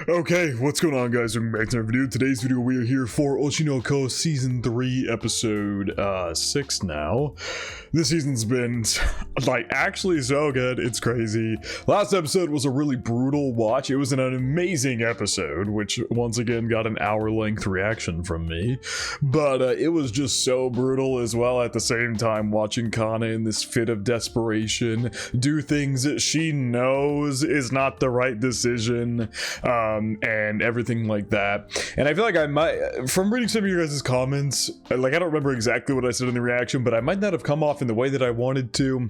Okay, what's going on, guys? Welcome back to our video. Today's video, we are here for Oshi no Ko Season 3, Episode 6 now. This season's been, like, actually so good. It's crazy. Last episode was a really brutal watch. It was an amazing episode, which, once again, got an hour-length reaction from me. But it was just so brutal as well at the same time, watching Kana in this fit of desperation do things that she knows is not the right decision. And everything like that. And I feel like I might, from reading some of your guys' comments, like, I don't remember exactly what I said in the reaction, but I might not have come off in the way that I wanted to.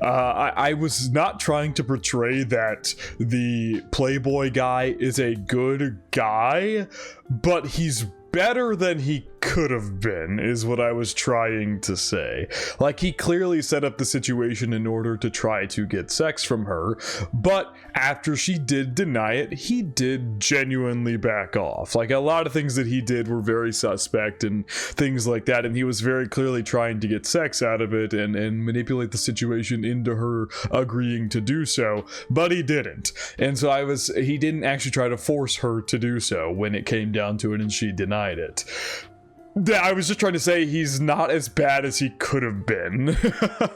I was not trying to portray that the Playboy guy is a good guy, but he's better than he could have been, is what I was trying to say. Like, he clearly set up the situation in order to try to get sex from her, but after she did deny it, he did genuinely back off. Like, a lot of things that he did were very suspect and things like that, and he was very clearly trying to get sex out of it and manipulate the situation into her agreeing to do so, but he didn't. And so he didn't actually try to force her to do so when it came down to it and she denied it. I was just trying to say he's not as bad as he could have been.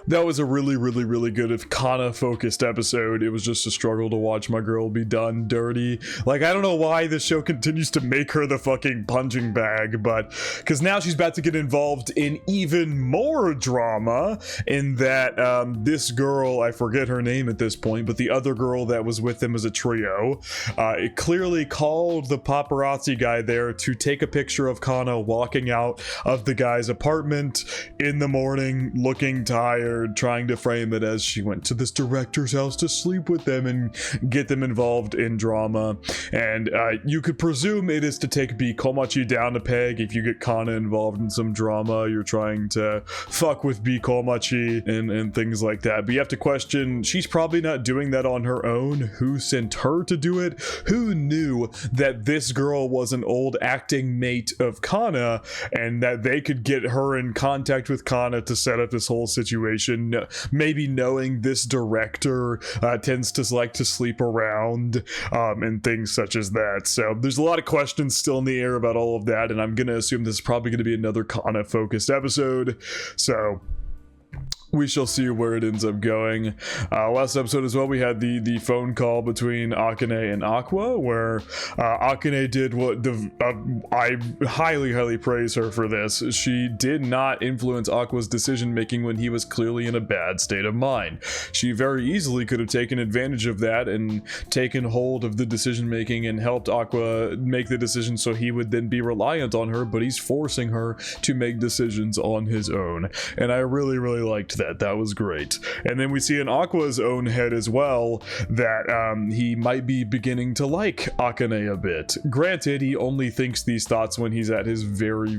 That was a really good Kana focused episode. It was just a struggle to watch my girl be done dirty. Like, I don't know why this show continues to make her the fucking punching bag, but because now she's about to get involved in even more drama in that this girl, I forget her name at this point, but the other girl that was with them as a trio, it clearly called the paparazzi guy there to take a picture of Kana walking out of the guy's apartment in the morning, looking tired, trying to frame it as she went to this director's house to sleep with them and get them involved in drama. And you could presume it is to take B Komachi down a peg. If you get Kana involved in some drama, you're trying to fuck with B Komachi and things like that. But you have to question, she's probably not doing that on her own. Who sent her to do it? Who knew that this girl was an old acting mate of Kana, and that they could get her in contact with Kana to set up this whole situation, maybe knowing this director tends to like to sleep around and things such as that. So there's a lot of questions still in the air about all of that, and I'm gonna assume this is probably going to be another Kana focused episode, so we shall see where it ends up going. Last episode as well, we had the phone call between Akane and Aqua, where Akane did what I highly praise her for this. She did not influence Aqua's decision making when he was clearly in a bad state of mind. She very easily could have taken advantage of that and taken hold of the decision making and helped Aqua make the decision so he would then be reliant on her, but he's forcing her to make decisions on his own. And I really liked that. That was great. And then we see in Aqua's own head as well that he might be beginning to like Akane a bit. Granted, he only thinks these thoughts when he's at his very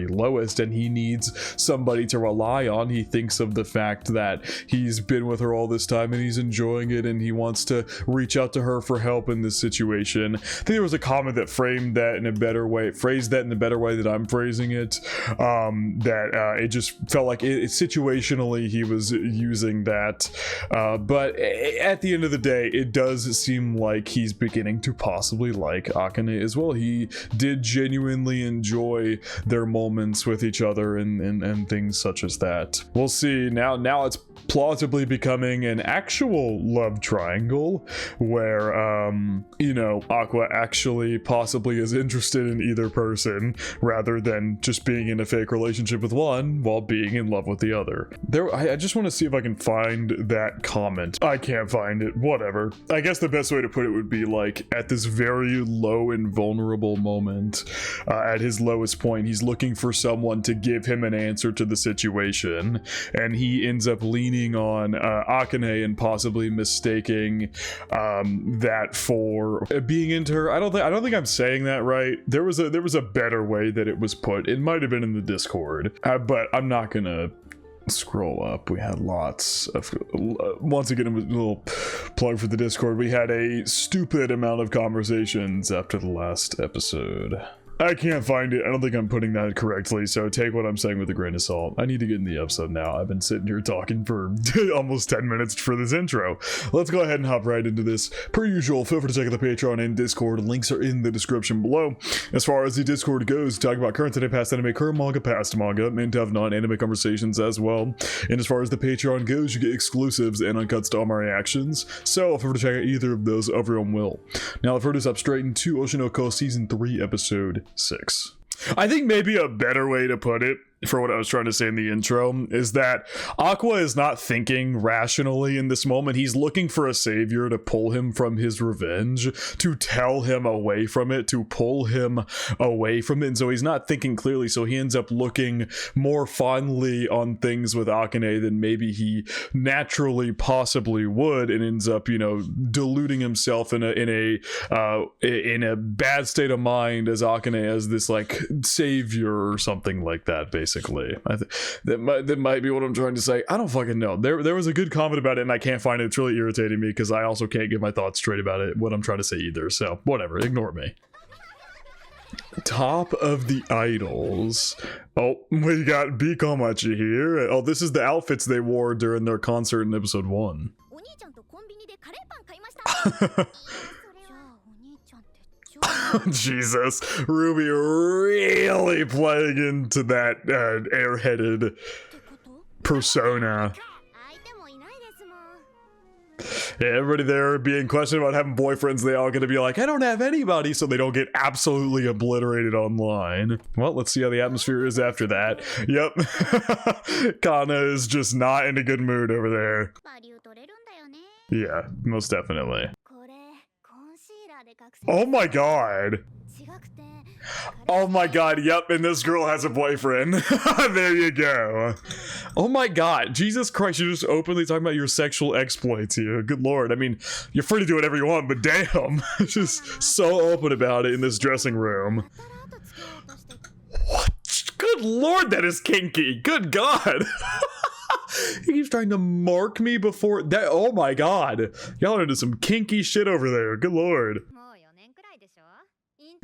lowest and he needs somebody to rely on. He thinks of the fact that he's been with her all this time and he's enjoying it and he wants to reach out to her for help in this situation. I think there was a comment that phrased that in a better way that I'm phrasing it, that it just felt like situationally he was using that, but at the end of the day, it does seem like he's beginning to possibly like Akane as well. He did genuinely enjoy their moments with each other and things such as that. We'll see. Now it's plausibly becoming an actual love triangle where you know, Aqua actually possibly is interested in either person rather than just being in a fake relationship with one while being in love with the other. I just want to see if I can find that comment. I can't find it. Whatever. I guess the best way to put it would be like at this very low and vulnerable moment, at his lowest point, he's looking for someone to give him an answer to the situation, and he ends up leaning on Akane and possibly mistaking that for being into her. I don't think I'm saying that right. There was a better way that it was put. It might have been in the Discord, but I'm not gonna scroll up. We had lots of, once again, a little plug for the Discord. We had a stupid amount of conversations after the last episode. I can't find it. I don't think I'm putting that correctly, so take what I'm saying with a grain of salt. I need to get in the episode now. I've been sitting here talking for almost 10 minutes for this intro. Let's go ahead and hop right into this. Per usual, feel free to check out the Patreon and Discord. Links are in the description below. As far as the Discord goes, talk about current today, past anime, current manga, past manga, and to have non-anime conversations as well. And as far as the Patreon goes, you get exclusives and uncuts to all my reactions. So feel free to check out either of those of your own will. Now, I've heard us up straight into Oshi no Ko Season 3, Episode 6. I think maybe a better way to put it for what I was trying to say in the intro is that Aqua is not thinking rationally in this moment. He's looking for a savior to pull him from his revenge, to tell him away from it, to pull him away from it. And so he's not thinking clearly, so he ends up looking more fondly on things with Akane than maybe he naturally possibly would, and ends up, you know, deluding himself in a bad state of mind as Akane as this like savior or something like that, basically. That might be what I'm trying to say. I don't fucking know. There was a good comment about it and I can't find it. It's really irritating me because I also can't get my thoughts straight about it, what I'm trying to say either. So whatever, ignore me. Top of the idols. Oh, we got Bikomachi here. Oh, this is the outfits they wore during their concert in episode 1. Jesus, Ruby really playing into that airheaded persona. Yeah, everybody there being questioned about having boyfriends, they all gonna be like, I don't have anybody, so they don't get absolutely obliterated online. Well, let's see how the atmosphere is after that. Yep. Kana is just not in a good mood over there. Yeah, most definitely. Oh my god. Oh my god, yep, and this girl has a boyfriend. There you go. Oh my god, Jesus Christ, you're just openly talking about your sexual exploits here. Good lord, I mean, you're free to do whatever you want, but damn. Just so open about it in this dressing room. What? Good lord, that is kinky. Good god. He keeps trying to mark me before that. Oh my god. Y'all are into some kinky shit over there. Good lord.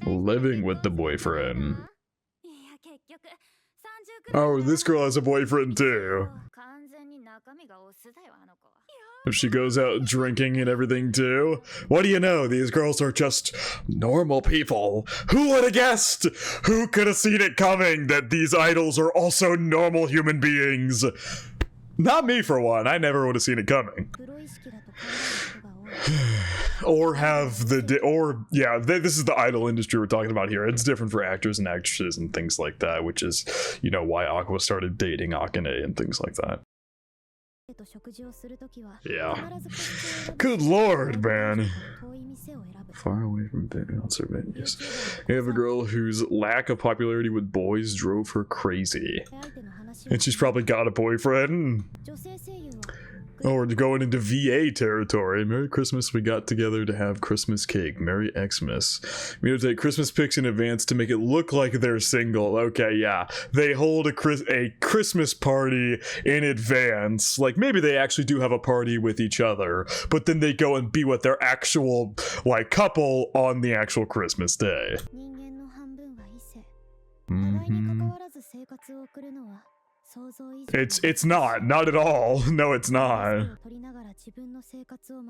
Living with the boyfriend. Oh, this girl has a boyfriend too. If she goes out drinking and everything too. What do you know? These girls are just normal people. Who would have guessed? Who could have seen it coming that these idols are also normal human beings? Not me for one. I never would have seen it coming. Or have the this is the idol industry we're talking about here. It's different for actors and actresses and things like that, which is, you know, why Aqua started dating Akane and things like that. Yeah. Good lord, man. Far away from bouncer venues. You have a girl whose lack of popularity with boys drove her crazy. And she's probably got a boyfriend. Oh, we're going into VA territory. Merry Christmas, we got together to have Christmas cake. Merry Xmas. We have to take Christmas pics in advance to make it look like they're single. Okay, yeah. They hold a Christmas party in advance. Like, maybe they actually do have a party with each other, but then they go and be with their actual, like, couple on the actual Christmas day. It's not at all. No, it's not.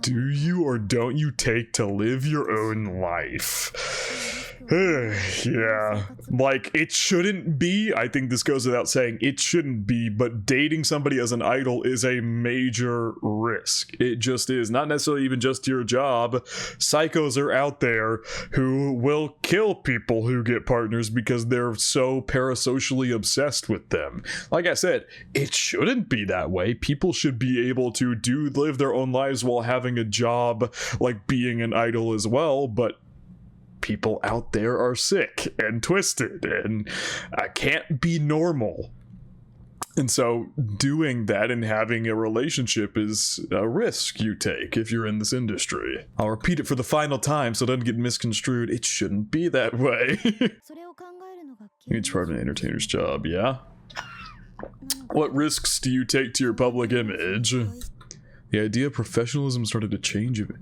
Do you or don't you take to live your own life? Yeah, like, it shouldn't be. I think this goes without saying, it shouldn't be, but dating somebody as an idol is a major risk. It just is. Not necessarily even just your job. Psychos are out there who will kill people who get partners because they're so parasocially obsessed with them. Like I said, it shouldn't be that way. People should be able to live their own lives while having a job, like being an idol as well, but people out there are sick and twisted and can't be normal. And so doing that and having a relationship is a risk you take if you're in this industry. I'll repeat it for the final time so it doesn't get misconstrued. It shouldn't be that way. Each part of an entertainer's job, yeah? What risks do you take to your public image? The idea of professionalism started to change a bit.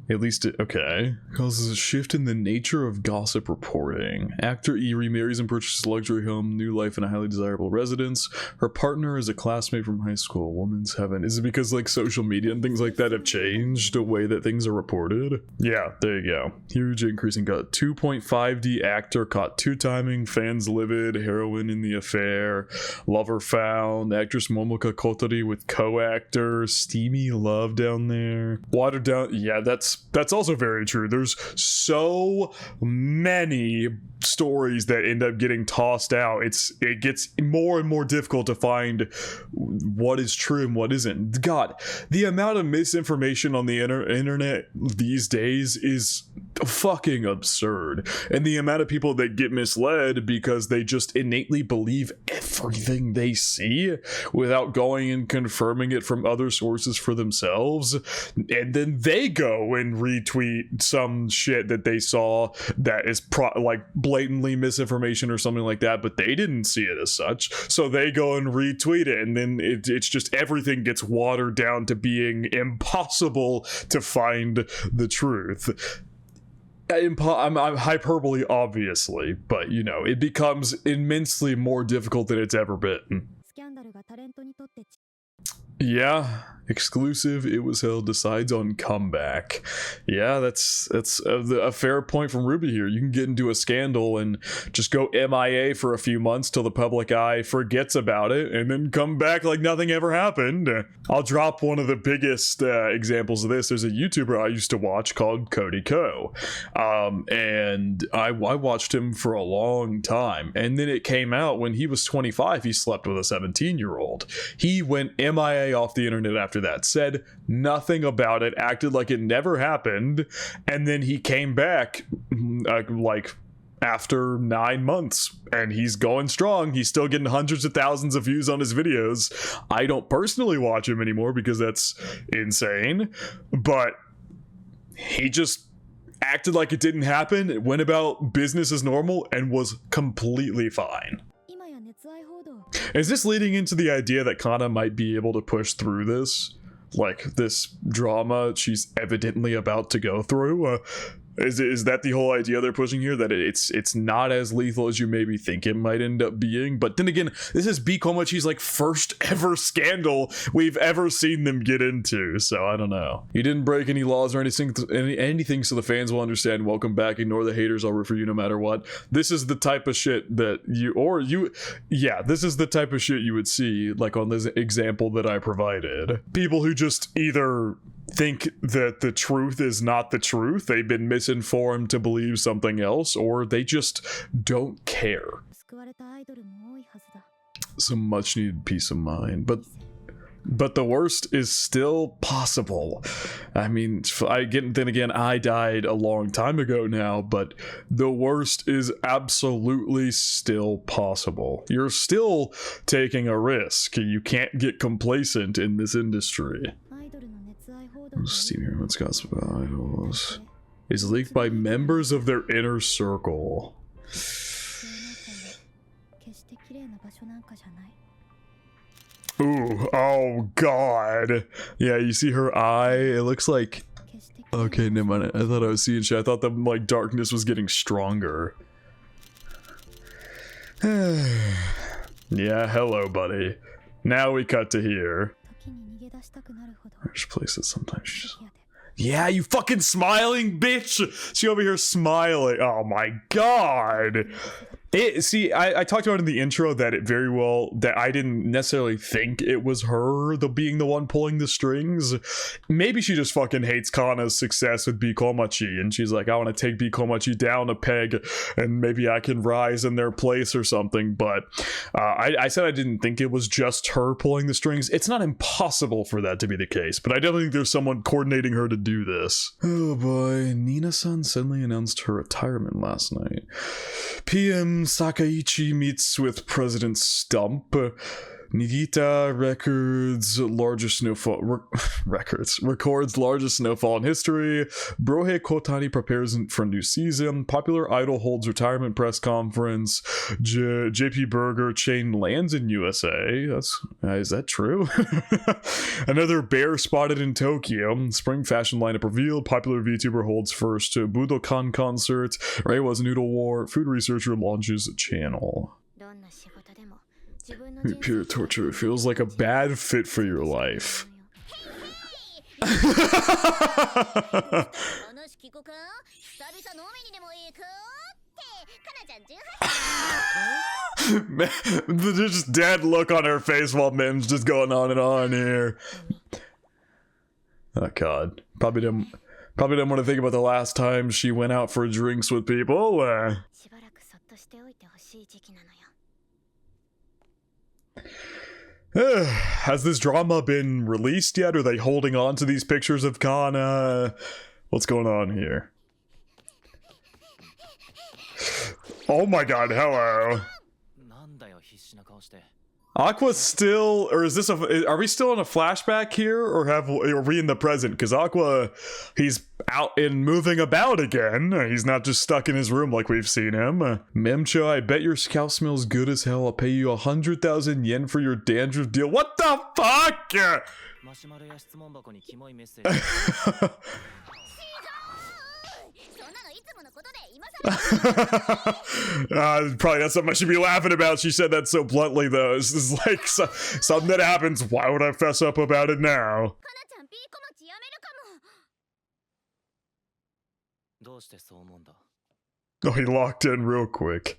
At least it, okay. Causes a shift in the nature of gossip reporting. Actor E remarries and purchases a luxury home, new life in a highly desirable residence. Her partner is a classmate from high school. Woman's heaven. Is it because like social media and things like that have changed the way that things are reported? Yeah, there you go. Huge increase in gut. 2.5D actor caught two-timing, fans livid, heroine in the affair, lover found, actress Momoka Kotori with co-actor, steamy love down there. Watered down, yeah, that's also very true. There's so many stories that end up getting tossed out. It gets more and more difficult to find what is true and what isn't. God, the amount of misinformation on the internet these days is fucking absurd, and the amount of people that get misled because they just innately believe everything they see without going and confirming it from other sources for themselves, and then they go and retweet some shit that they saw that is like blatantly misinformation or something like that, but they didn't see it as such, so they go and retweet it, and then it's just everything gets watered down to being impossible to find the truth. I'm hyperbole, obviously, but you know, it becomes immensely more difficult than it's ever been. Yeah, exclusive. It was held decides on comeback. Yeah, that's a fair point from Ruby here. You can get into a scandal and just go MIA for a few months till the public eye forgets about it, and then come back like nothing ever happened. I'll drop one of the biggest examples of this. There's a YouTuber I used to watch called Cody Ko, and I watched him for a long time, and then it came out when he was 25 he slept with a 17-year-old. He went MIA off the internet after that, said nothing about it, acted like it never happened, and then he came back like after 9 months, and he's going strong. He's still getting hundreds of thousands of views on his videos. I don't personally watch him anymore because that's insane, but he just acted like it didn't happen, went about business as normal, and was completely fine. Is this leading into the idea that KANA might be able to push through this? Like, this drama she's evidently about to go through? Is that the whole idea they're pushing here? That it's not as lethal as you maybe think it might end up being? But then again, this is B. Komachi's like first ever scandal we've ever seen them get into, so I don't know. You didn't break any laws or anything, so the fans will understand. Welcome back. Ignore the haters. I'll root for you no matter what. This is the type of shit that this is the type of shit you would see like on this example that I provided. People who just either think that the truth is not the truth, they've been misinformed to believe something else, or they just don't care. Some much needed peace of mind, but the worst is still possible. I mean, then again, I died a long time ago now, but the worst is absolutely still possible. You're still taking a risk. You can't get complacent in this industry. Steamy Romance Gossip about idols is leaked by members of their inner circle. Ooh, oh god. Yeah, you see her eye? It looks like... Okay, never mind. I thought I was seeing shit. I thought the like darkness was getting stronger. Yeah, hello, buddy. Now we cut to here. There's places sometimes you just... Yeah, you fucking smiling bitch! She over here smiling. Oh my god. See, I talked about in the intro that it very well, that I didn't necessarily think it was her being the one pulling the strings. Maybe she just fucking hates Kana's success with B. Komachi, and she's like, I want to take B. Komachi down a peg, and maybe I can rise in their place or something, but I said I didn't think it was just her pulling the strings. It's not impossible for that to be the case, but I definitely think there's someone coordinating her to do this. Oh boy, Nina-san suddenly announced her retirement last night. PM Sakaichi meets with President Stump. Nigita records largest snowfall records largest snowfall in history. Brohei Kotani prepares for new season. Popular idol holds retirement press conference. JP Burger chain lands in USA. Is that true? Another bear spotted in Tokyo. Spring fashion lineup revealed. Popular VTuber holds first Budokan concert. Reiwa's Noodle War. Food researcher launches channel. Pure torture feels like a bad fit for your life. There's just dead look on her face while Mim's just going on and on here. Oh god. Probably didn't want to think about the last time she went out for drinks with people. Has this drama been released yet? Are they holding on to these pictures of Kana? What's going on here? Oh my god, hello. Aqua's still, or is this are we still in a flashback here, or are we in the present? Because Aqua, he's out and moving about again. He's not just stuck in his room like we've seen him. Memcho, I bet your scalp smells good as hell. I'll pay you 100,000 yen for your dandruff deal. What the fuck? Probably not something I should be laughing about. She said that so bluntly, though. This is like something that happens. Why would I fess up about it now? Oh, he locked in real quick.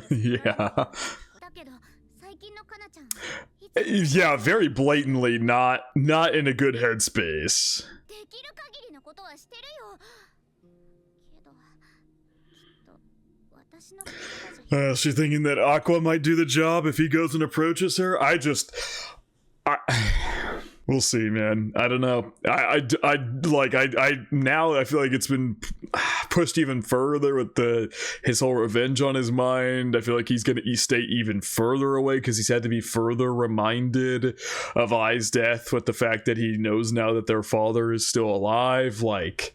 Yeah. Yeah, very blatantly not in a good headspace. She's thinking that Aqua might do the job if he goes and approaches her. We'll see, man. I don't know. I now I feel like it's been pushed even further with his whole revenge on his mind. I feel like he's gonna stay even further away because he's had to be further reminded of Ai's death with the fact that he knows now that their father is still alive. Like,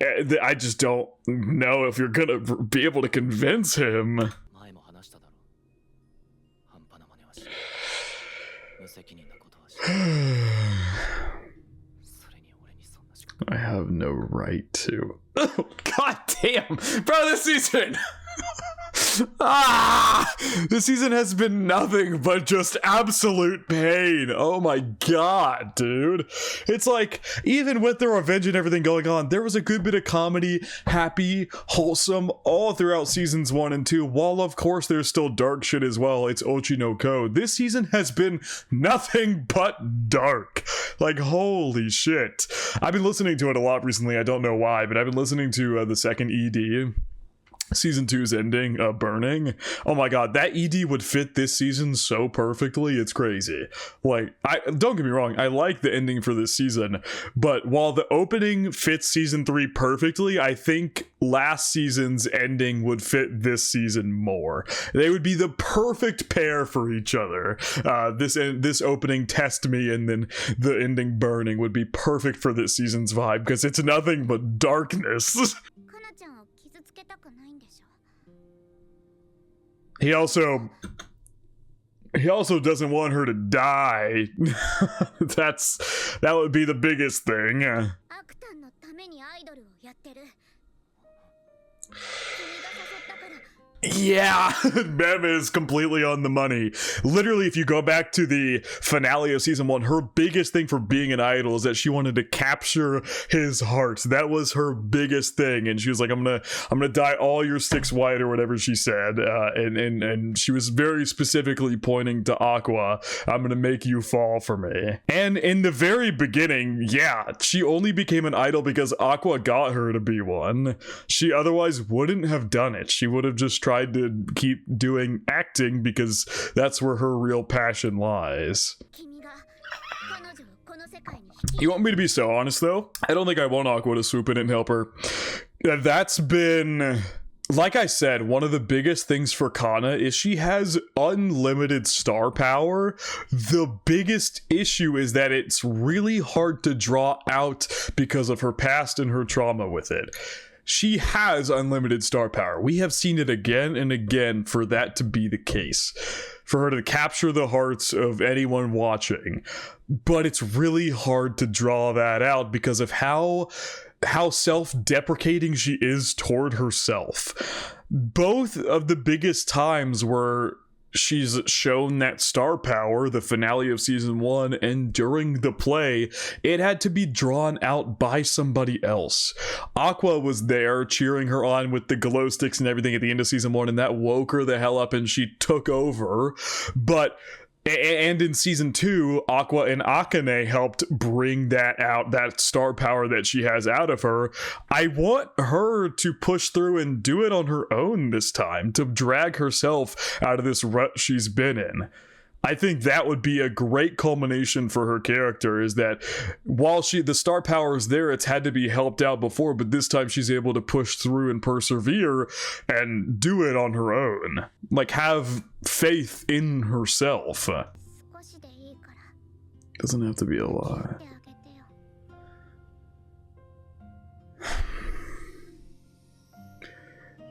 I just don't know if you're gonna be able to convince him. I have no right to. God damn, bro, this season. This season has been nothing but just absolute pain. Oh my god, dude. It's like, even with the revenge and everything going on, there was a good bit of comedy, happy, wholesome, all throughout seasons 1 and 2, while of course there's still dark shit as well. It's Oshi no Ko. This season has been nothing but dark. Like, holy shit. I've been listening to it a lot recently. I don't know why, but I've been listening to the second ED. Season 2's ending, Burning. Oh my god, that ED would fit this season so perfectly, it's crazy. Like, don't get me wrong, I like the ending for this season, but while the opening fits season 3 perfectly, I think last season's ending would fit this season more. They would be the perfect pair for each other. This opening Test Me and then the ending Burning would be perfect for this season's vibe, because it's nothing but darkness. He also doesn't want her to die. That would be the biggest thing. Yeah, Mem is completely on the money. Literally, if you go back to the finale of season 1, her biggest thing for being an idol is that she wanted to capture his heart. That was her biggest thing, and she was like, "I'm gonna dye all your sticks white," or whatever she said. And she was very specifically pointing to Aqua. "I'm gonna make you fall for me." And in the very beginning, yeah, she only became an idol because Aqua got her to be one. She otherwise wouldn't have done it. She would have just tried to keep doing acting because that's where her real passion lies. You want me to be so honest though? I don't think I want Aqua to swoop in and help her. That's been, like I said, one of the biggest things for Kana is she has unlimited star power. The biggest issue is that it's really hard to draw out because of her past and her trauma with it. She has unlimited star power. We have seen it again and again for that to be the case. For her to capture the hearts of anyone watching. But it's really hard to draw that out because of how self-deprecating she is toward herself. Both of the biggest times where she's shown that star power, the finale of season 1, and during the play, it had to be drawn out by somebody else. Aqua was there cheering her on with the glow sticks and everything at the end of season 1, and that woke her the hell up and she took over. And in season 2, Aqua and Akane helped bring that out, that star power that she has out of her. I want her to push through and do it on her own this time, to drag herself out of this rut she's been in. I think that would be a great culmination for her character, is that while the star power is there, it's had to be helped out before, but this time she's able to push through and persevere and do it on her own. Like, have faith in herself. Doesn't have to be a lot.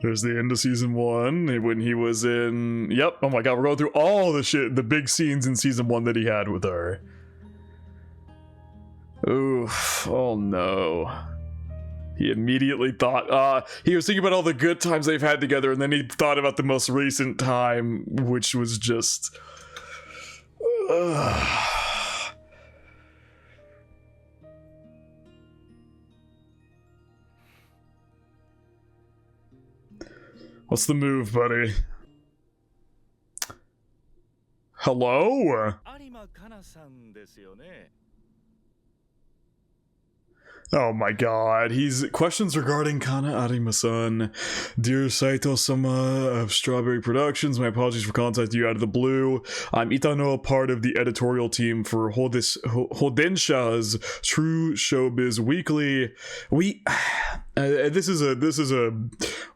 There's the end of season 1 when he was in. Yep. Oh my god, we're going through all the shit, the big scenes in season 1 that he had with her. Oof. Oh no. He immediately thought, he was thinking about all the good times they've had together, and then he thought about the most recent time, which was just. What's the move, buddy? Hello? Oh my god, he's questions regarding Kana Arima-san. Dear Saito-sama of Strawberry Productions, my apologies for contacting you out of the blue. I'm Itano, part of the editorial team for Hodensha's True Showbiz Weekly. This is a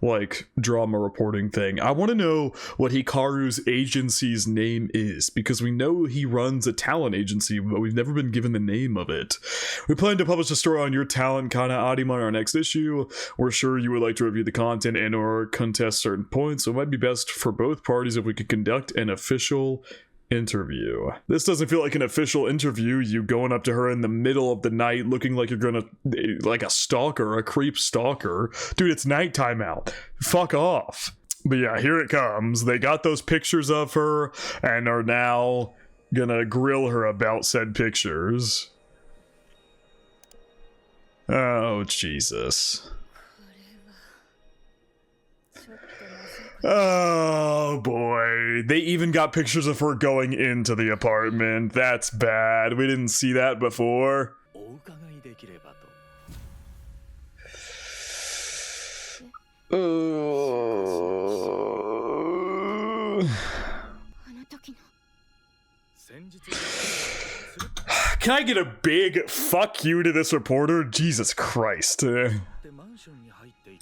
like drama reporting thing. I want to know what Hikaru's agency's name is, because we know he runs a talent agency, but we've never been given the name of it. We plan to publish a story on your talent, Kana Arima, in our next issue. We're sure you would like to review the content and or contest certain points, so it might be best for both parties if we could conduct an official interview. This doesn't feel like an official interview, you going up to her in the middle of the night looking like you're gonna, like a stalker, a creep stalker. Dude, it's nighttime out. Fuck off. But yeah, here it comes. They got those pictures of her and are now gonna grill her about said pictures. Oh, Jesus. Oh boy, they even got pictures of her going into the apartment. That's bad. We didn't see that before. Can I get a big fuck you to this reporter? Jesus Christ.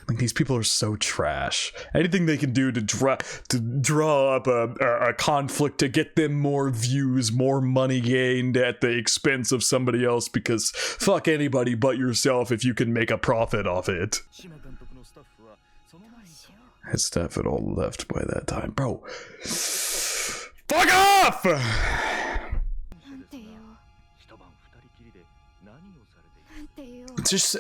Like, these people are so trash. Anything they can do to draw up a conflict to get them more views, more money gained at the expense of somebody else, because fuck anybody but yourself if you can make a profit off it. His staff had all left by that time. Bro. Fuck off! Just,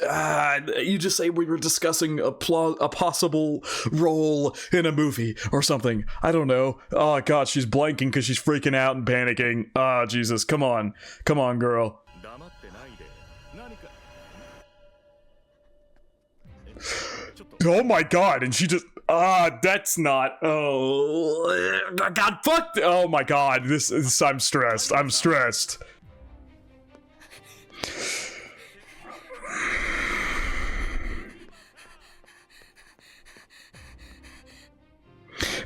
you just say we were discussing a possible role in a movie or something. I don't know. Oh god, she's blanking because she's freaking out and panicking. Ah, Jesus, come on. Come on, girl. Oh my god, and she just, that's not, oh, god, fuck, oh my god, this, I'm stressed, I'm stressed.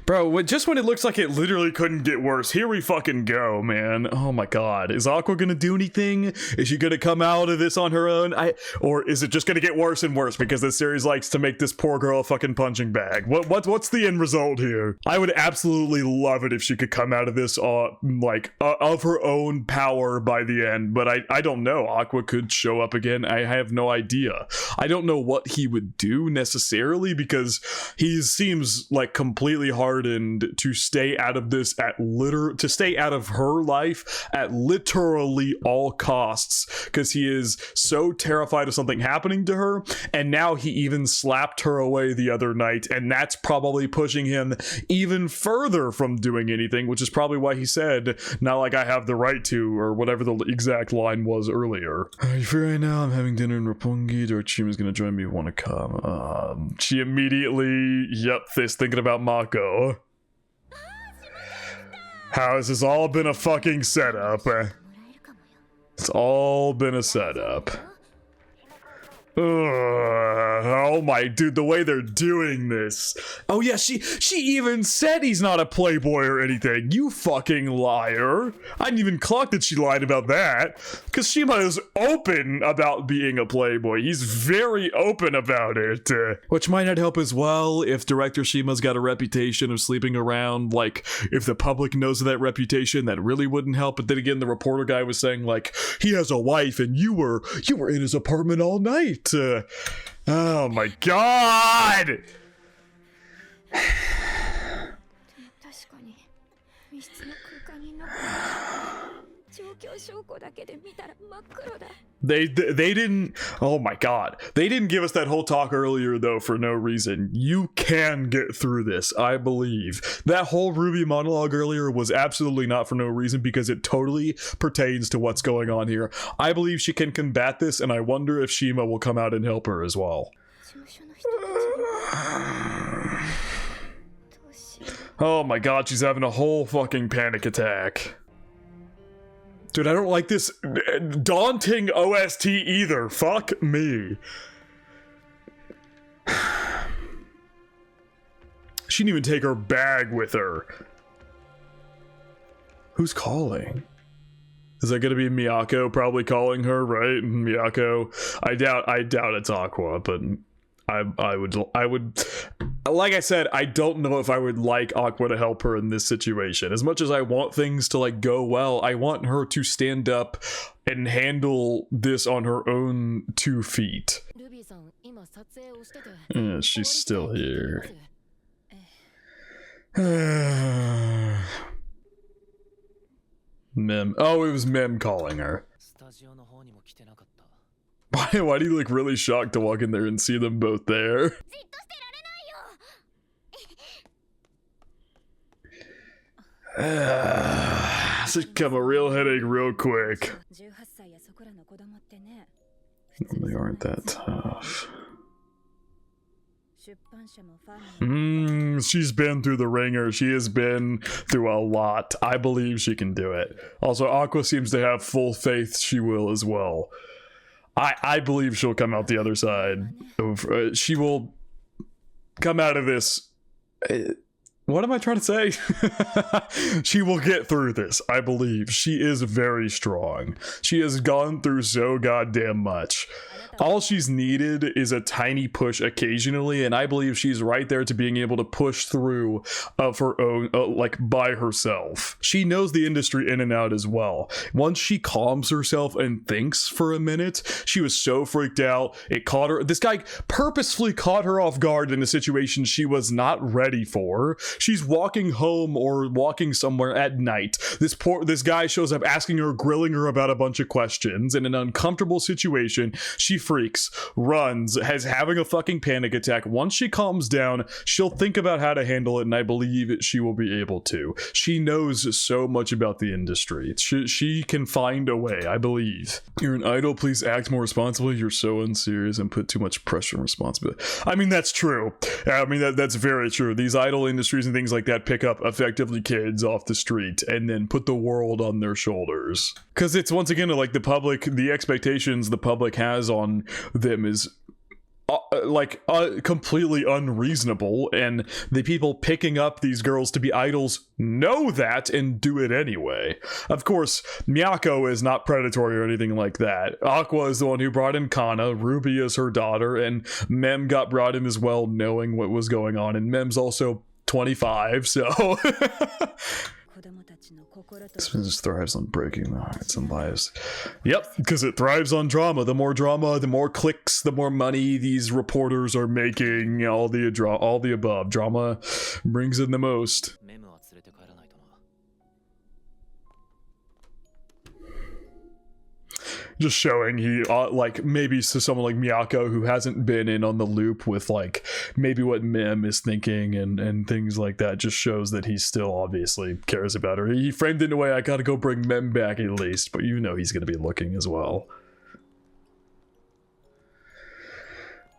Bro, just when it looks like it literally couldn't get worse, here we fucking go, man. Oh my god. Is Aqua gonna do anything? Is she gonna come out of this on her own? Or is it just gonna get worse and worse because this series likes to make this poor girl a fucking punching bag? What's the end result here? I would absolutely love it if she could come out of this of her own power by the end, but I don't know. Aqua could show up again. I have no idea. I don't know what he would do necessarily because he seems like completely hardened to stay out of this to stay out of her life at literally all costs because he is so terrified of something happening to her, and now he even slapped her away the other night, and that's probably pushing him even further from doing anything, which is probably why he said, "Not like I have the right to," or whatever the exact line was earlier. For right now, I'm having dinner in Roppongi. Dorchima's gonna join me. Want to come? She immediately, this thinking about Mako. How has this all been a fucking setup? It's all been a setup. Oh my dude, the way they're doing this. Oh yeah, she even said he's not a playboy or anything. You fucking liar. I didn't even clock that she lied about that. Cause Shima is open about being a playboy. He's very open about it. Which might not help as well if director Shima's got a reputation of sleeping around. Like, if the public knows of that reputation, that really wouldn't help. But then again, the reporter guy was saying like, he has a wife and you were in his apartment all night. Oh my god! They didn't, oh my god, they didn't give us that whole talk earlier though for no reason. You can get through this, I believe. That whole Ruby monologue earlier was absolutely not for no reason because it totally pertains to what's going on here. I believe she can combat this, and I wonder if Shima will come out and help her as well. Oh my god, she's having a whole fucking panic attack. Dude, I don't like this daunting OST either. Fuck me. She didn't even take her bag with her. Who's calling? Is that gonna be Miyako probably calling her, right? Miyako. I doubt it's Aqua, but I would like I said, I don't know if I would like Aqua to help her in this situation. As much as I want things to like go well, I want her to stand up and handle this on her own 2 feet. She's still here. Mem. Oh, it was Mem calling her. Why do you look really shocked to walk in there and see them both there? This has become a real headache real quick. They aren't that tough. She's been through the ringer. She has been through a lot. I believe she can do it. Also, Aqua seems to have full faith she will as well. I believe she'll come out the other side. She will come out of this. What am I trying to say? She will get through this, I believe. She is very strong. She has gone through so goddamn much. All she's needed is a tiny push occasionally, and I believe she's right there to being able to push through of her own, like by herself. She knows the industry in and out as well. Once she calms herself and thinks for a minute, she was so freaked out. It caught her. This guy purposefully caught her off guard in a situation she was not ready for. She's walking home or walking somewhere at night. This guy shows up asking her, grilling her about a bunch of questions. In an uncomfortable situation, she freaks, runs, having a fucking panic attack. Once she calms down, she'll think about how to handle it, and I believe she will be able to. She knows so much about the industry. She can find a way, I believe. You're an idol, please act more responsibly. You're so unserious and put too much pressure and responsibility. I mean, that's true. I mean, that's very true. These idol industries and things like that pick up effectively kids off the street and then put the world on their shoulders. Because it's, once again, like the public, the expectations the public has on them is completely unreasonable, and the people picking up these girls to be idols know that and do it anyway. Of course, Miyako is not predatory or anything like that. Aqua is the one who brought in Kana, Ruby is her daughter, and Mem got brought in as well, knowing what was going on, and Mem's also 25, so this business thrives on breaking the hearts and lives. Yep, because it thrives on drama. The more drama, the more clicks, the more money these reporters are making. All the above. Drama brings in the most. Just showing he like maybe to someone like Miyako who hasn't been in on the loop with like maybe what Mem is thinking and things like that, just shows that he still obviously cares about her. He framed it in a way, I gotta go bring Mem back at least, but you know he's gonna be looking as well.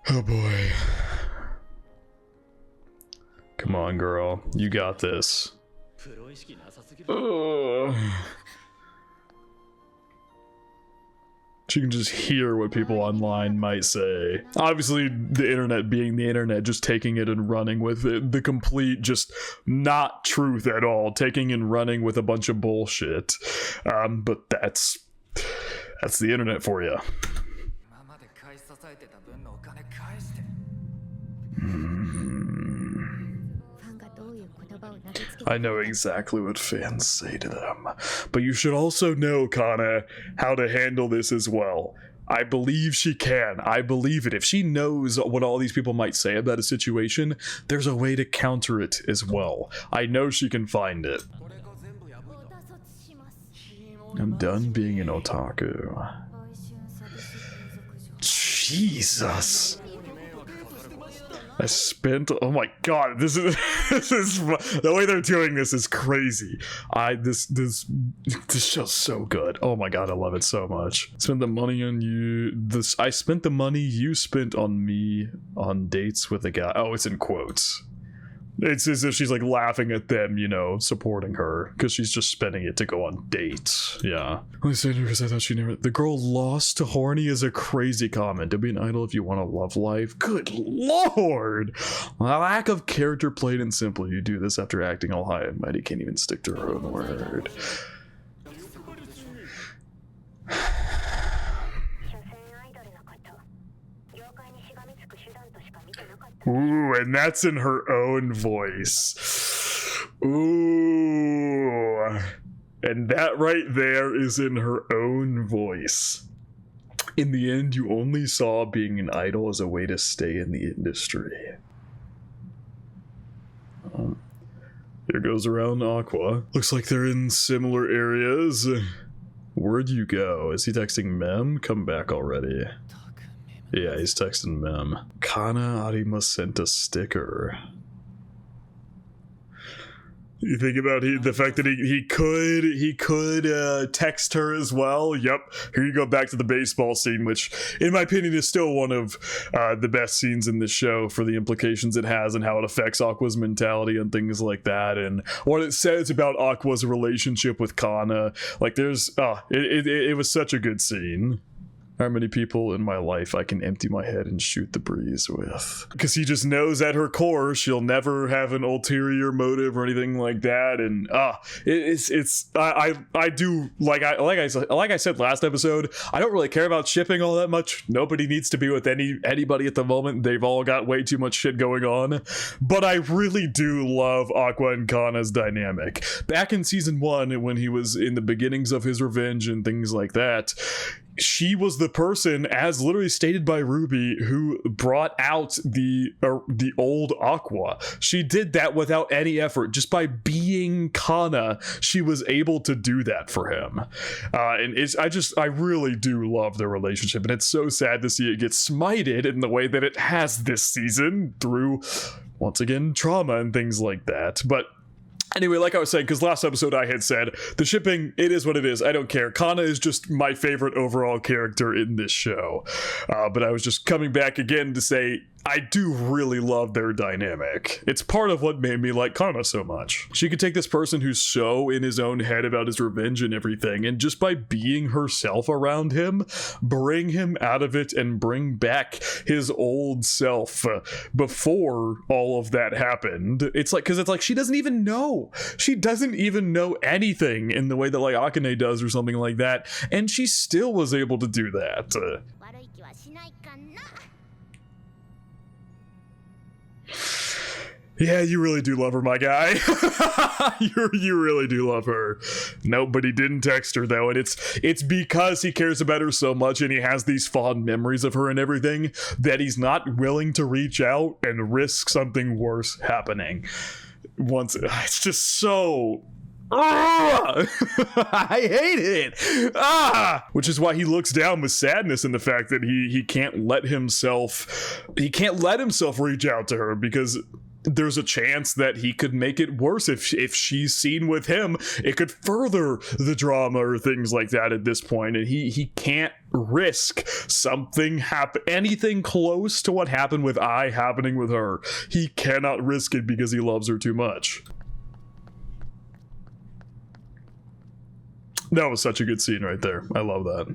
Oh boy. Come on, girl, you got this. She can just hear what people online might say. Obviously, the internet being the internet, just taking it and running with it. The complete, just not truth at all. Taking and running with a bunch of bullshit. But that's the internet for you. I know exactly what fans say to them, but you should also know, Kana, how to handle this as well. I believe she can. I believe it. If she knows what all these people might say about a situation, there's a way to counter it as well. I know she can find it. I'm done being an otaku. Jesus. I spent, oh my god, this is the way they're doing this is crazy. This show's so good. Oh my god, I love it so much. Spend the money on you. I spent the money you spent on me on dates with a guy. Oh, it's in quotes. It's as if she's like laughing at them, you know, supporting her, because she's just spending it to go on dates. Yeah. I said because I thought she never. The girl lost to horny is a crazy comment. To be an idol if you want a love life. Good lord! A lack of character, plain and simple. You do this after acting all high and mighty, can't even stick to her own word. Ooh, and that's in her own voice. Ooh. And that right there is in her own voice. In the end, you only saw being an idol as a way to stay in the industry. Here goes around Aqua. Looks like they're in similar areas. Where'd you go? Is he texting Mem? Come back already. Yeah, he's texting Mem. Kana Arima sent a sticker. You think about the fact that he could text her as well. Yep. Here you go, back to the baseball scene, which in my opinion is still one of the best scenes in the show for the implications it has and how it affects Aqua's mentality and things like that, and what it says about Aqua's relationship with Kana. Like there's it was such a good scene. How many people in my life I can empty my head and shoot the breeze with? Because he just knows at her core she'll never have an ulterior motive or anything like that, and I do like I said last episode, I don't really care about shipping all that much. Nobody needs to be with anybody at the moment. They've all got way too much shit going on. But I really do love Aqua and Kana's dynamic. Back in season 1, when he was in the beginnings of his revenge and things like that, she was the person, as literally stated by Ruby, who brought out the old Aqua. She did that without any effort. Just by being Kana, she was able to do that for him. And I really do love their relationship. And it's so sad to see it get smited in the way that it has this season through, once again, trauma and things like that. But anyway, like I was saying, because last episode I had said, the shipping, it is what it is. I don't care. Kana is just my favorite overall character in this show. But I was just coming back again to say, I do really love their dynamic. It's part of what made me like Kana so much. She could take this person who's so in his own head about his revenge and everything, and just by being herself around him, bring him out of it and bring back his old self before all of that happened. It's like, because it's like she doesn't even know. She doesn't even know anything in the way that like Akane does or something like that, and she still was able to do that. Yeah, you really do love her, my guy. you really do love her. No, but he didn't text her though, and it's because he cares about her so much and he has these fond memories of her and everything that he's not willing to reach out and risk something worse happening. It's just so I hate it. Which is why he looks down with sadness in the fact that he can't let himself reach out to her, because there's a chance that he could make it worse if she's seen with him. It could further the drama or things like that at this point, and he can't risk anything close to what happened with I happening with her. He cannot risk it because he loves her too much. That was such a good scene right there. I love that.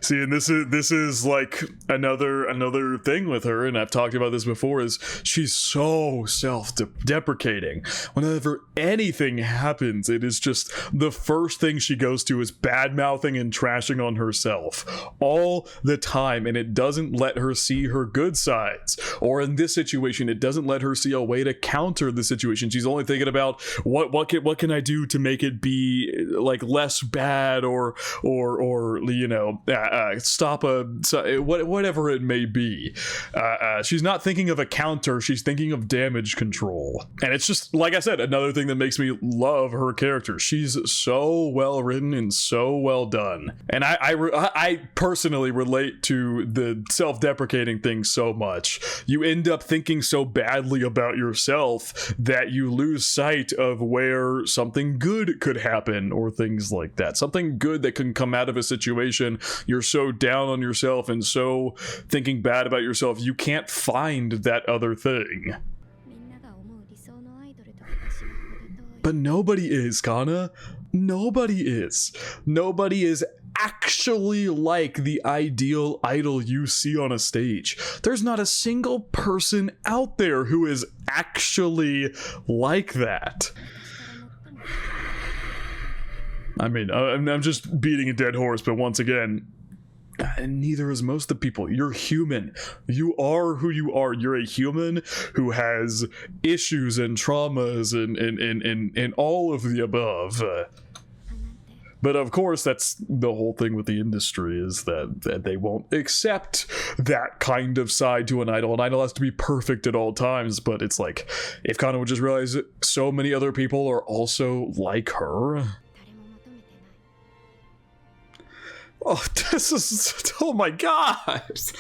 See, and this is like another thing with her, and I've talked about this before, is she's so self-deprecating. Whenever anything happens, it is just the first thing she goes to is bad-mouthing and trashing on herself all the time, and it doesn't let her see her good sides. Or in this situation, it doesn't let her see a way to counter the situation. She's only thinking about what can I do to make it be like less bad, or you know, stop whatever it may be. She's not thinking of a counter, she's thinking of damage control. And it's just, like I said, another thing that makes me love her character. She's so well written and so well done. And I personally relate to the self-deprecating thing so much. You end up thinking so badly about yourself that you lose sight of where something good could happen, or things like that. Something good that can come out of a situation. You're so down on yourself and so thinking bad about yourself, you can't find that other thing. But nobody is, Kana. Nobody is. Nobody is actually like the ideal idol you see on a stage. There's not a single person out there who is actually like that. I mean, I'm just beating a dead horse, but once again, neither is most of the people. You're human. You are who you are. You're a human who has issues and traumas and all of the above. But of course, that's the whole thing with the industry, is that they won't accept that kind of side to an idol. An idol has to be perfect at all times, but it's like, if Kana would just realize that so many other people are also like her. Oh, this is, oh my gosh.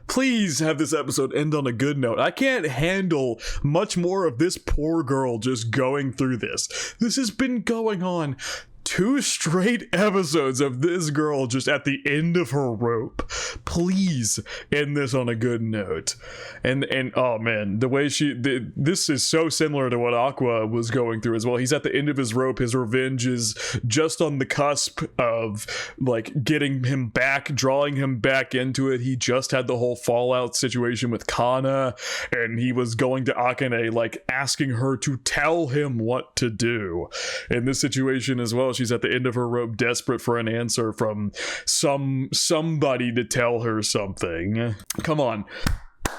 Please have this episode end on a good note. I can't handle much more of this poor girl just going through this. This has been going on 2 straight episodes of this girl just at the end of her rope. Please end this on a good note. And oh man, the way this is so similar to what Aqua was going through as well. He's at the end of his rope. His revenge is just on the cusp of like getting him back, drawing him back into it. He just had the whole fallout situation with Kana, and he was going to Akane, like asking her to tell him what to do. In this situation as well, she's at the end of her rope, desperate for an answer from somebody to tell her something. Come on.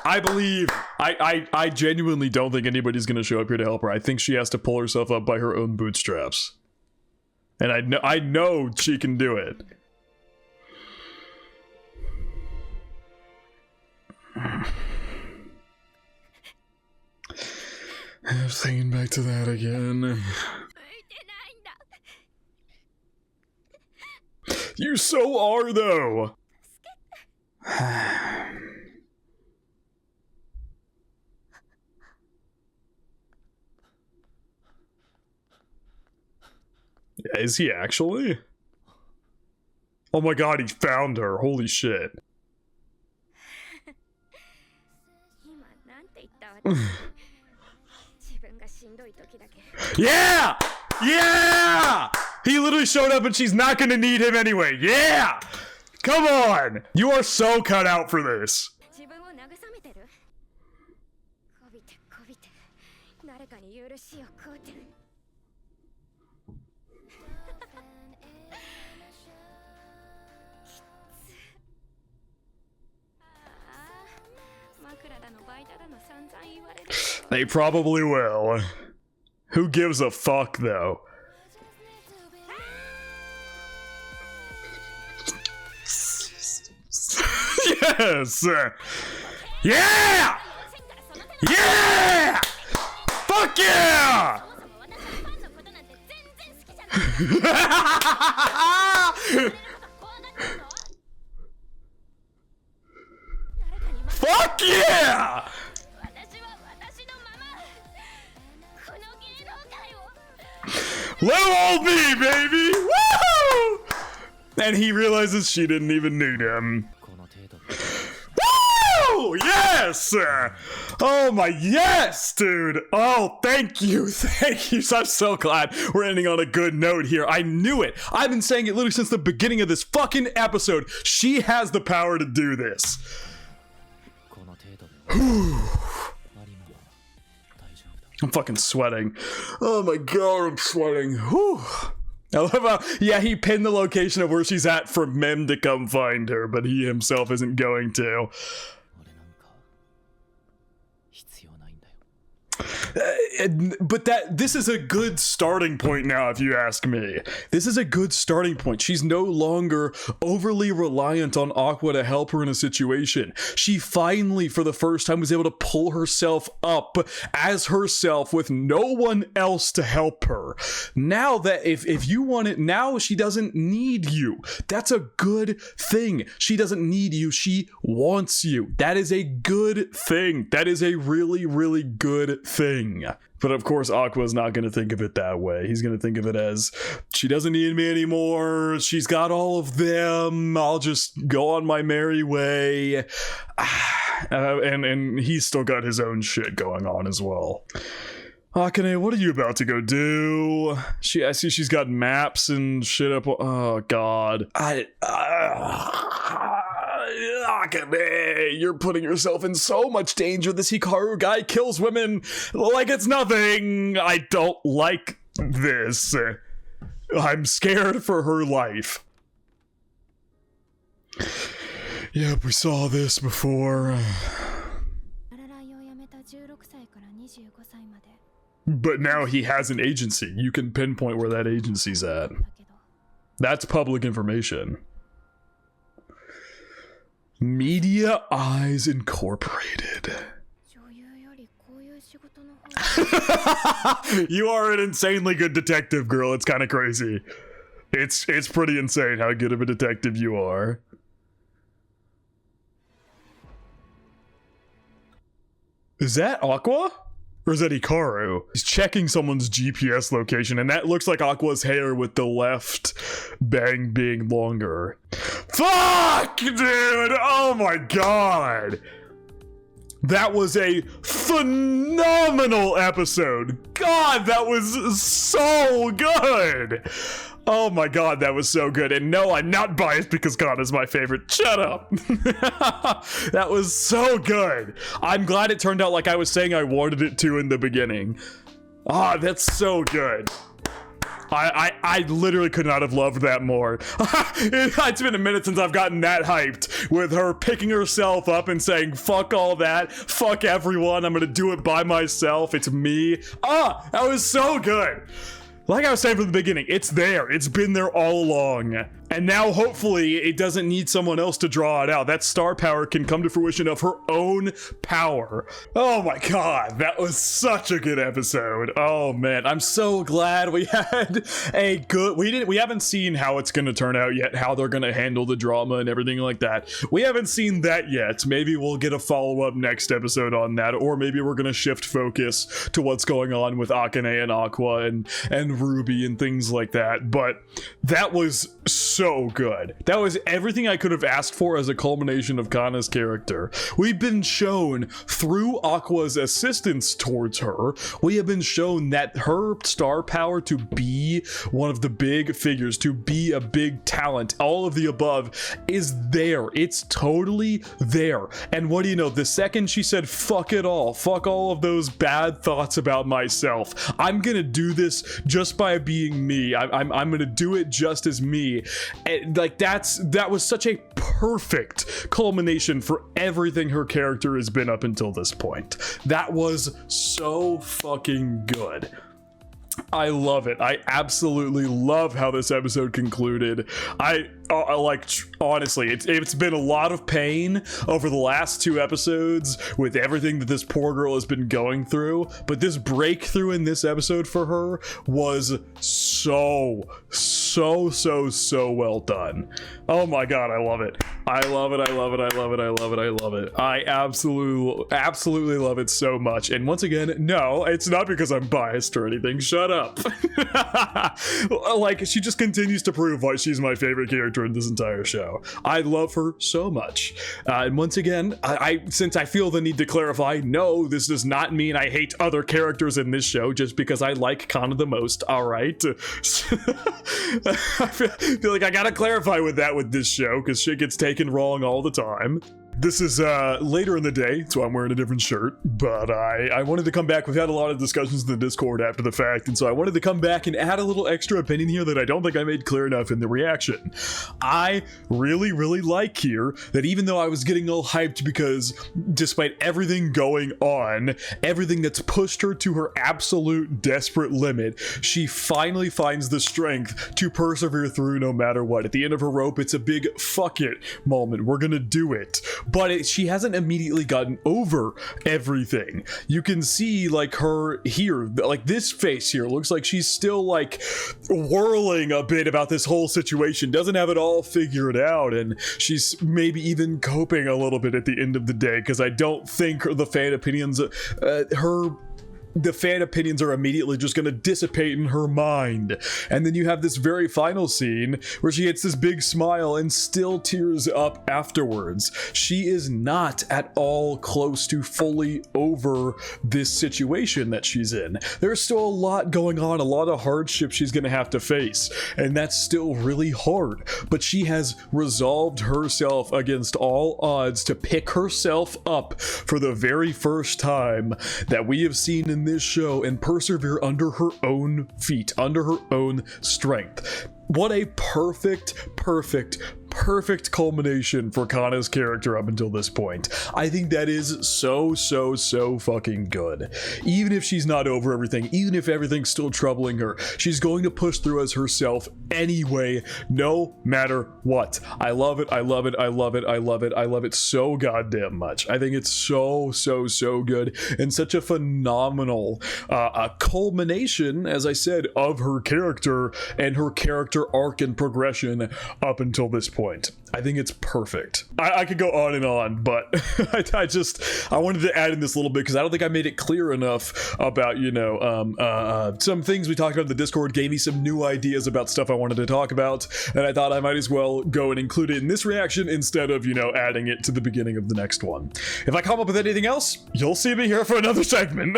I genuinely don't think anybody's gonna show up here to help her. I think she has to pull herself up by her own bootstraps. And I know she can do it. I'm thinking back to that again. You so are, though. Yeah, is he actually? Oh my god, he found her. Holy shit. Yeah! Yeah! He literally showed up and she's not gonna need him anyway. Yeah! Come on! You are so cut out for this. They probably will. Who gives a fuck, though? Yes! Yeah! Yeah! Fuck yeah! Fuck yeah! Little old me, baby! Woo! And he realizes she didn't even need him. Woo! Yes! Oh my, yes, dude! Oh, thank you, thank you. I'm so glad we're ending on a good note here. I knew it. I've been saying it literally since the beginning of this fucking episode. She has the power to do this. I'm fucking sweating. Oh my god, I'm sweating. Whew. I love how, yeah, he pinned the location of where she's at for Mem to come find her, but he himself isn't going to. But this is a good starting point now, if you ask me. This is a good starting point. She's no longer overly reliant on Aqua to help her in a situation. She finally, for the first time, was able to pull herself up as herself with no one else to help her. Now that if you want it, now she doesn't need you. That's a good thing. She doesn't need you. She wants you. That is a good thing. That is a really, really good thing. But of course, Aqua's not going to think of it that way. He's going to think of it as, she doesn't need me anymore. She's got all of them. I'll just go on my merry way. And he's still got his own shit going on as well. Akane, what are you about to go do? I see she's got maps and shit up. Oh, God. Akane, you're putting yourself in so much danger. This Hikaru guy kills women like it's nothing. I don't like this. I'm scared for her life. Yep, we saw this before. But now he has an agency. You can pinpoint where that agency's at. That's public information. Media Eyes Incorporated. You are an insanely good detective, girl. It's kind of crazy. It's pretty insane how good of a detective you are. Is that Aqua? Or is that Hikaru? He's checking someone's GPS location, and that looks like Aqua's hair with the left bang being longer. Fuck, dude! Oh my god! That was a phenomenal episode! God, that was so good! Oh my god, that was so good. And no, I'm not biased because Kana's my favorite. Shut up! That was so good. I'm glad it turned out like I was saying I wanted it to in the beginning. Ah, that's so good. I literally could not have loved that more. It's been a minute since I've gotten that hyped with her picking herself up and saying, fuck all that, fuck everyone, I'm gonna do it by myself, it's me. Ah, that was so good. Like I was saying from the beginning, it's there. It's been there all along. And now, hopefully, it doesn't need someone else to draw it out. That star power can come to fruition of her own power. Oh my god, that was such a good episode. Oh man, I'm so glad we had a good... We haven't seen how it's gonna turn out yet, how they're gonna handle the drama and everything like that. We haven't seen that yet. Maybe we'll get a follow-up next episode on that, or maybe we're gonna shift focus to what's going on with Akane and Aqua and Ruby and things like that. But that was so good. That was everything I could have asked for as a culmination of Kana's character. We've been shown through Aqua's assistance towards her, we have been shown that her star power to be one of the big figures, to be a big talent, all of the above is there. It's totally there. And what do you know? The second she said, fuck it all, fuck all of those bad thoughts about myself, I'm gonna do this just by being me. I'm gonna do it just as me. And like that was such a perfect culmination for everything her character has been up until this point. That was so fucking good. I love it. I absolutely love how this episode concluded. I like, honestly, it's been a lot of pain over the last 2 episodes with everything that this poor girl has been going through, but this breakthrough in this episode for her was so well done. Oh my god, I love it. I love it. I love it. I love it. I love it. I love it. I absolutely love it so much. And once again, no, it's not because I'm biased or anything. Shut up. Like, she just continues to prove why she's my favorite character in this entire show. I love her so much. And once again, since I feel the need to clarify, no, this does not mean I hate other characters in this show just because I like Kana the most. All right. I feel like I gotta clarify with this show because shit gets taken wrong all the time. This is later in the day, so I'm wearing a different shirt, but I wanted to come back. We've had a lot of discussions in the Discord after the fact, and so I wanted to come back and add a little extra opinion here that I don't think I made clear enough in the reaction. I really like here that even though I was getting all hyped because despite everything going on, everything that's pushed her to her absolute desperate limit, she finally finds the strength to persevere through no matter what. At the end of her rope, it's a big fuck it moment. We're gonna do it. But she hasn't immediately gotten over everything. You can see like her here, like this face here looks like she's still like whirling a bit about this whole situation, doesn't have it all figured out, and she's maybe even coping a little bit at the end of the day, because I don't think the fan opinions the fan opinions are immediately just going to dissipate in her mind. And then you have this very final scene where she gets this big smile and still tears up afterwards. She is not at all close to fully over this situation that she's in. There's still a lot going on, a lot of hardship she's going to have to face, and that's still really hard. But she has resolved herself against all odds to pick herself up for the very first time that we have seen in this show and persevere under her own feet, under her own strength. What a perfect culmination for Kana's character up until this point. I think that is so fucking good. Even if she's not over everything, even if everything's still troubling her, she's going to push through as herself anyway, no matter what. I love it. I love it. I love it. I love it. I love it so goddamn much. I think it's so good and such a phenomenal culmination, as I said, of her character and her character arc and progression up until this point. I think it's perfect. I could go on, but I wanted to add in this little bit because I don't think I made it clear enough about, some things we talked about in the Discord gave me some new ideas about stuff I wanted to talk about, and I thought I might as well go and include it in this reaction instead of, adding it to the beginning of the next one. If I come up with anything else, you'll see me here for another segment.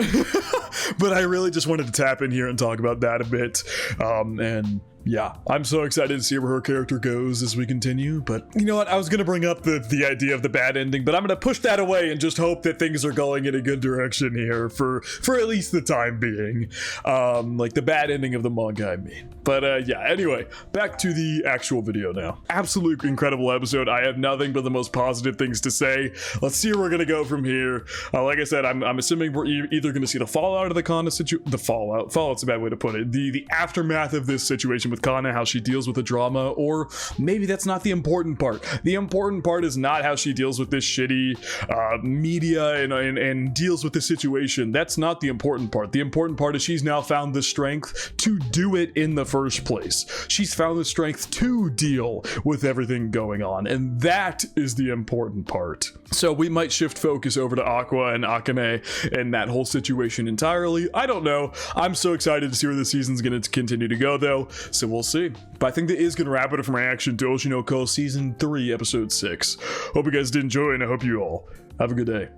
But I really just wanted to tap in here and talk about that a bit, and yeah, I'm so excited to see where her character goes as we continue. But you know what? I was going to bring up the idea of the bad ending, but I'm going to push that away and just hope that things are going in a good direction here for at least the time being. Like the bad ending of the manga, I mean. But yeah, anyway, back to the actual video now. Absolutely incredible episode. I have nothing but the most positive things to say. Let's see where we're going to go from here. Like I said, I'm assuming we're either going to see the fallout of the Kana situation. The fallout's a bad way to put it. The aftermath of this situation with Kana, how she deals with the drama, or maybe that's not the important part. The important part is not how she deals with this shitty media and deals with the situation. That's not the important part. The important part is she's now found the strength to do it in the first place. She's found the strength to deal with everything going on, and that is the important part. So we might shift focus over to Aqua and Akane and that whole situation entirely. I don't know. I'm so excited to see where the season's going to continue to go, though. So we'll see. But I think that is going to wrap it up for my reaction to Oshi no Ko Season 3, Episode 6. Hope you guys did enjoy, and I hope you all have a good day.